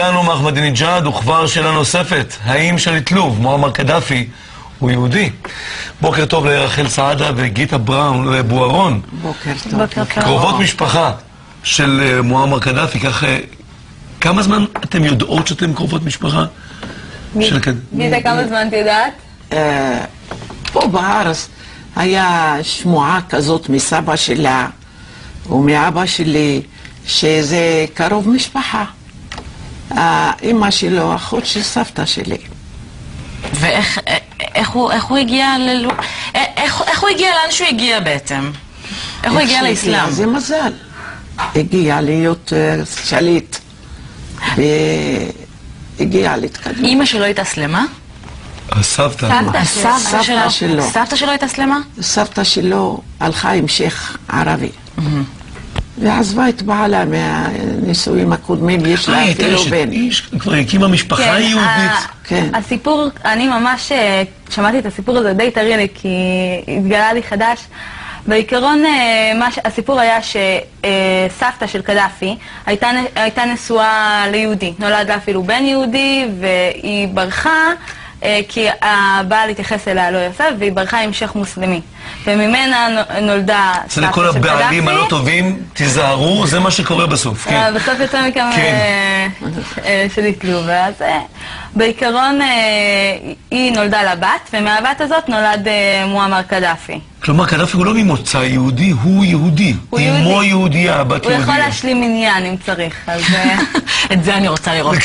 לנו מאחמדינג'אד וכבר שאלה נוספת, האם שליט לוב, מועמר קדאפי, הוא יהודי? בוקר טוב לרחל סעדה וגיטה בראון בוארון. בוקר טוב. קרובות משפחה של מועמר קדאפי, כך כמה זמן אתם יודעות שאתם קרובות משפחה? גיטה, כמה זמן את יודעת? פה בארץ היה שמועה כזאת מסבא שלה ומאבא שלי שזה קרוב משפחה. אמא שלו, אחות של סבתא שלי. ואיך הוא הגיע איך הוא הגיע לאן שהוא הגיע בעצם? איך הוא הגיע לאסלאם? זה מזל. הגיע להיות שליט והגיע להתקדם. אמא שלו התאסלמה? הסבתא. סבתא שלו. סבתא שלו התאסלמה? סבתא שלו הלכה עם שייח ערבי. ועזבה את בעלה מהנישואים הקודמים, יש לה אפילו בן. היא כבר הקימה משפחה יהודית. כן. הסיפור, אני ממש שמעתי את הסיפור הזה די טרי לי, כי התגלה לי חדש. בעיקרון, הסיפור היה שסבתא של קדאפי הייתה נשואה ליהודי. נולד לה אפילו בן יהודי, והיא ברחה, כי הבעל התייחס אליה לא יפה, והיא ברחה עם שייח מוסלמי. וממנה נולדה סבתא של קדאפי. לכל הבעלים הלא טובים, תיזהרו, זה מה שקורה בסוף. בסוף יצא מכמה שליט לוב. אז בעיקרון היא נולדה לבת, ומהבת הזאת נולד מועמר קדאפי. כלומר, קדאפי הוא לא ממוצא יהודי, הוא יהודי. אמו יהודייה, הבת יהודייה. הוא יכול להשלים עניין אם צריך. את זה אני רוצה לראות.